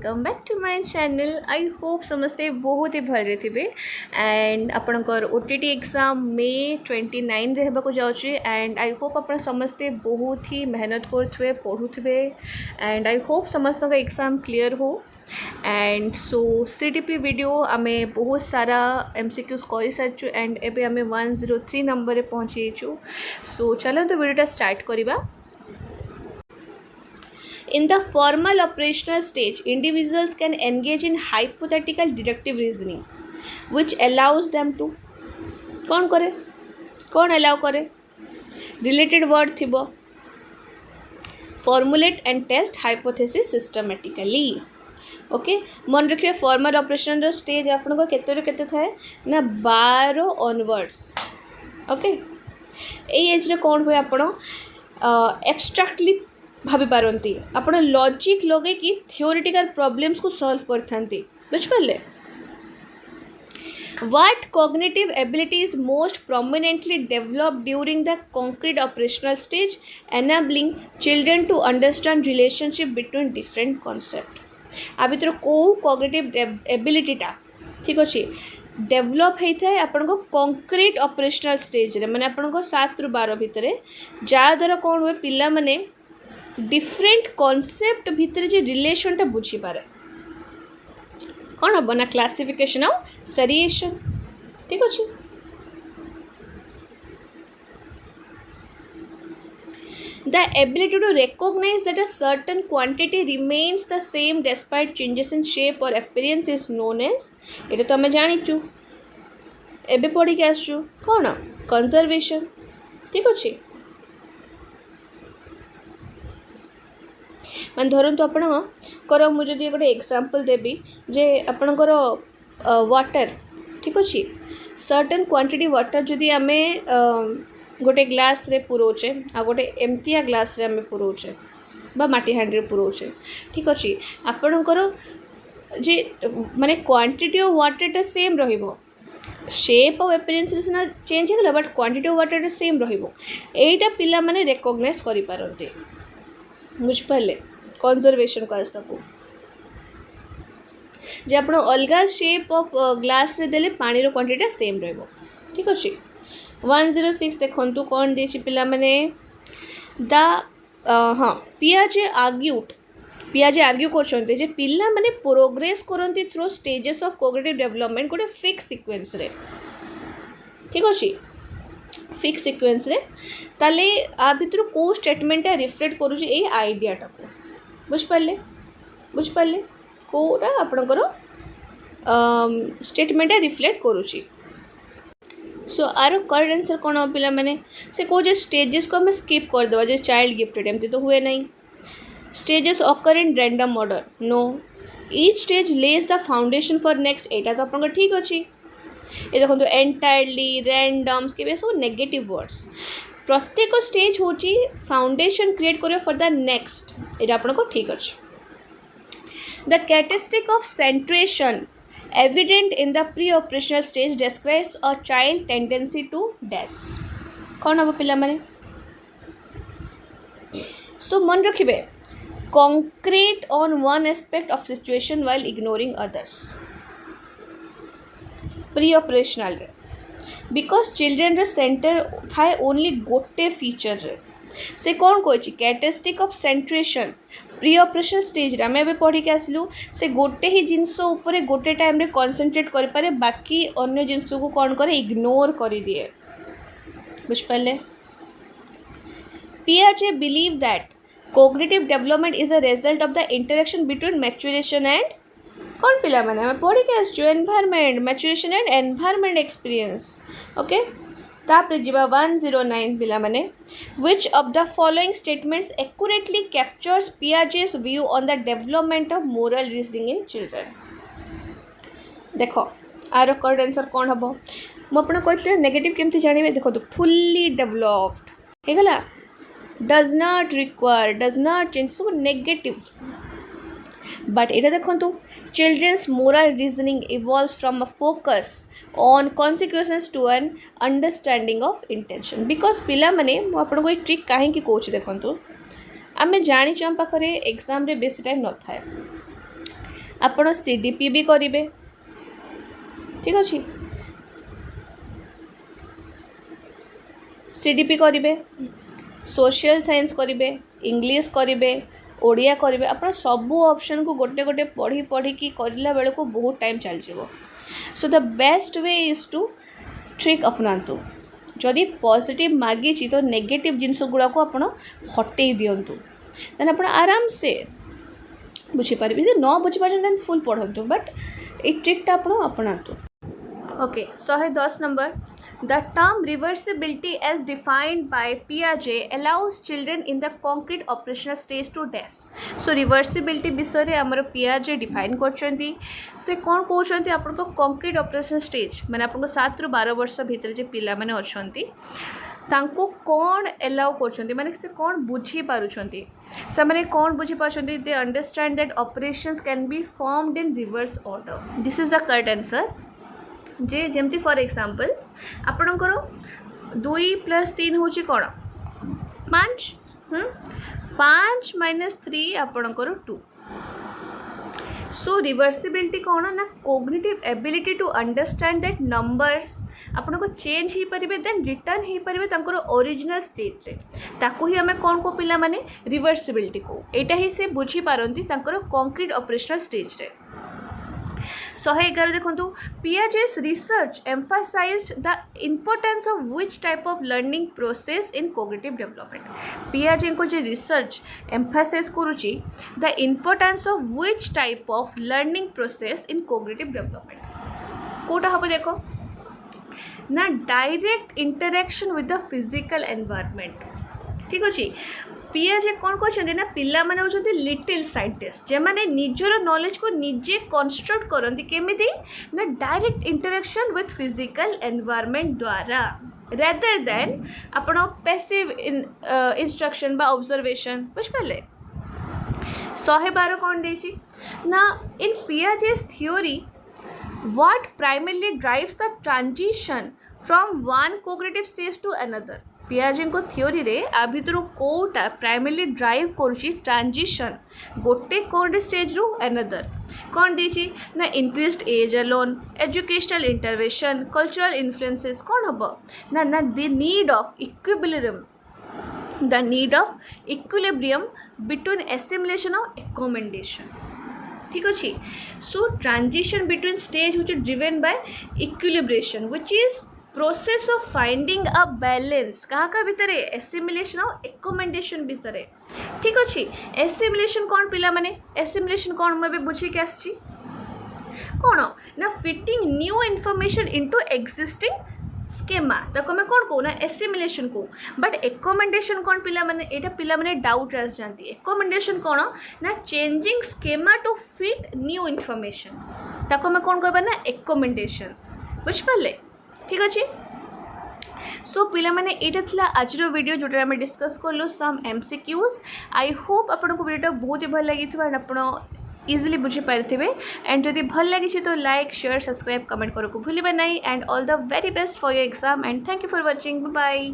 Welcome back to my channel. I hope समस्ते बहुत ही भल थे एंड आपणकर ओटीटी एग्जाम मे 29 रे हेबाकु जाउची एंड आई होप आप समस्ते बहुत ही मेहनत करुवे पढ़ुवे एंड आई होप समस्त का एग्जाम क्लियर हो। एंड सो सीटीपी वीडियो आमे बहुत सारा एमसीक्यूज कर सारी एंड एबे आमे 103 नंबर रे पहुँची। सो चलो तो वीडियोटा स्टार्ट करिबा। In the formal operational stage, individuals can engage in hypothetical deductive reasoning, which allows them to कौन allow करे related word थिबो formulate and test hypothesis systematically। Okay मन रखिए फॉर्मल ऑपरेशन रो स्टेज आपन को केते थाए ना 12 ऑनवर्ड्स। ओके ए एज रे कोन होय आपण एब्स्ट्रैक्टली भाभी पारती आप लॉजिक लगे कि थियोरिटिकल प्रॉब्लम्स को सॉल्व करथांती बुझिपारे। What cognitive ability is most prominently developed during the concrete operational stage enabling children to understand relationship between different concept. आ भीतर को कॉग्निटिव एबिलिटीटा ठीक अच्छे डेवलप होता है आपन को कॉन्क्रीट ऑपरेशनल स्टेज रे माने आपन को 7 ରୁ 12 भितर जा द्वारा कौन हुए पिला माने डिफरेंट कॉन्सेप्ट भितर जे रिलेशनटा बुझी पारे कौन हम ना क्लासिफिकेशन ऑफ सेरिएशन ठीक अच्छे। The ability to recognize that a certain quantity remains the same despite changes in shape or appearance is known as ये तो हमें जानिचु एबे पढ़ी के आसचु कौन कंजर्वेशन ठीक अच्छे। मान धरतु आपणकर मुझे गोटे एग्जांपल देवी जे आपणकर वाटर ठीक अच्छे सर्टेन क्वांटिटी वाटर जदि आम गोटे ग्लास रे पुरोचे आ गोटे एमतिया ग्लास रे आम पुरोचे बा माटी हांडी रे पुरोचे ठीक अच्छे आपणकर जे माने क्वांटिटी ऑफ वाटर सेम रहिबो शेप ऑफ अपीयरेंस सिना चेंज होला but quantity of water same रहिबो एटा पिला माने रिकॉग्नाइज करि पारते बुझिपारे। कंजर्वेशन को जे आप अलग शेप ऑफ ग्लास रे देले पानी रो क्वांटिटी सेम रहिबो ठीक अच्छे। 106 देखंतु कौन देछि पिला माने द हाँ पियाजे आर्ग्यू करछन्ते जे पिला माने प्रोग्रेस करन्ती through stages of cognitive development गोटे फिक्स सीक्वेंस रे ठीक अच्छे फिक्स सीक्वेंस रे ताले आ भितर को स्टेटमेंट रिफ्लेक्ट करूची ए आइडियाटा को बुझिपारे कोटा आपणकर स्टेटमेंट रिफ्लेक्ट करूची। सो आर करेक्ट आंसर कौन हो पिला माने से को जे स्टेजेस को हमें स्किप कर देवा जो चाइल्ड गिफ्टेड एमती तो हुए नहीं। Stages occur in random order know each stage Lay's the foundation for next एटा तो आपन ठीक अच्छी। ये देखो एंटायरली रैंडम्स के सब नेगेटिव वर्ड्स प्रत्येक स्टेज होची फाउंडेशन क्रिएट करियो फॉर द नेक्स्ट एटा आपन को ठीक अच्छे। The characteristic of सेंट्रेशन evident in the pre-operational stage describes a child tendency to dash कौन हम पिला माने। सो मन रखिबे concrete on one aspect of situation while ignoring others pre-operational रे because children रे center थाए only गोटे फीचर रे से कौन कहछि characteristic of centration pre operation stage रे आमे पढ़ी के आसलु से गोटे ही जिनस ऊपर गोटे टाइम रे कंसंट्रेट करि पारे बाकी अन्य जिनस को कौन करे इग्नोर करि दिए बुझिपाले। पियाजे believe that cognitive development is a result of the interaction between maturation and कौन पिला माने आमे पढ़ी के आसचु environment maturation and environment experience okay. तापर जीवा 109 पिला माने which of the following statements accurately captures Piaget's view on the development of moral reasoning in children। देखो आर करेक्ट आंसर कौन हम मुझे कहते नेगेटिव केमती जानिबे देखो तो फुल्ली डेवलप्ड हे गला does not require does not change सब नेगेटिव बट एटा देखो children's moral reasoning evolves from a focus on consequences to an understanding of intention because पिला माने आपको ये ट्रिक कहीं देखो आम जानी आम पाखे एग्जाम रे बेसी टाइम न थाए आपण CDP भी करेंगे, ठीक अच्छे CDP करेंगे, सोशल साइंस करेंगे, इंग्लिश करेंगे, ओडिया करेंगे। आप सबू ऑप्शन को गोटे गोटे पढ़ी पढ़ी कि करला बेले को बहुत टाइम चल जाए। So the best way is to trick अपनातु। जदि पॉजिटिव मागी तो नेगेटिव जिनस गुड़ा को आप हटई दिंतु, देन आप आराम से बुझीपारे। न बुझीपार देन फुल पढ़तु, बट ये ट्रिकटा आप अपनातु। Okay 110 number, the term reversibility as defined by Piaget allows children in the concrete operational stage to dash। so reversibility विषय रे हमर Piaget define करछंती। से कोन कहउछंती आपन को concrete operational stage माने आपन को 7 रु 12 वर्ष भीतर जे पिला माने अछंती तांको कोन अलाउ करछंती, माने से कोन बुझी पारुछंती, से माने कोन बुझी पारुछंती। They understand that operations can be formed in reverse order. This is the correct answer. जे जेमती फॉर एग्जांपल आपणकर 2 + 3 हूँ कौन 5, 5 - 3 आपणकर 2। सो रिवर्सिबिलिटी कौन ना cognitive ability to understand that numbers आपन को चेंज ही परिबे, देन रिटर्न ही परिबे तांकर ओरिजिनल स्टेट रे। ताको ही हमें कौन को पिला माने रिवर्सिबिलिटी को एटा ही से बुझी पारंती तांकर कंक्रीट ऑपरेशनल स्टेज रे। 111 देखो, Piaget's research emphasized the importance of which type of learning process in cognitive development। Piaget को जो research emphasize करुची the importance of which type of learning process in cognitive development। Kota हम देखो ना direct interaction with the physical environment, ठीक अच्छे। Piaget कौन कहते ना पिला माने होचंती लिटिल साइंटिस्ट जे माने निजर नॉलेज को निजे कंस्ट्रक्ट करंती केमिति ना direct interaction with physical environment द्वारा रेदर देन आपण पैसिव इंस्ट्रक्शन बा ऑब्जर्वेशन। बुझ पाले 112 कौन देछि ना इन Piaget's theory what primarily drives the transition from one cognitive stage to another। Piaget को थ्योरी रे आ भितर कोटा प्राइमरली ड्राइव करूची ट्रांजिशन गोटे कोड स्टेज रु अनदर। कौन देछि ना increased age alone, educational intervention, cultural influences कौन हबो ना ना the need of equilibrium between assimilation और एकोमेंडेशन, ठीक अच्छे। So transition between stage which is driven by equilibration which is process of finding a balance कहाँ भितर एसिमिलेशन और एकोमेंडेशन भितर, ठीक अच्छे। एसिमिलेशन कौन पिला माने एसिमिलेशन कौन मुझे बुझे के आसी कौन ना fitting new information into existing schema ताको मैं कौन कहू ना एसिमिलेशन को। बट एकोमेंडेशन कौन पिला माने एटा पिला माने डाउट रह जाती। एकोमेंडेशन कौन ना changing schema to fit new information ताको मैं कौन कहबा ना एकोमेंडेशन। बुझ पाले, ठीक अच्छे। सो पिला माने एटा थिला आज वीडियो जोटा आम डिस्कस कलु सम MCQs। आई होप आपको वीडियो बहुत ही भल लगी एंड आप इजिली बुझी पारे। एंड जदि भल लगी तो लाइक शेयर सब्सक्राइब कमेंट करो भूलिबा नहीं। And all the very best for your exam and thank you for watching. Bye bye.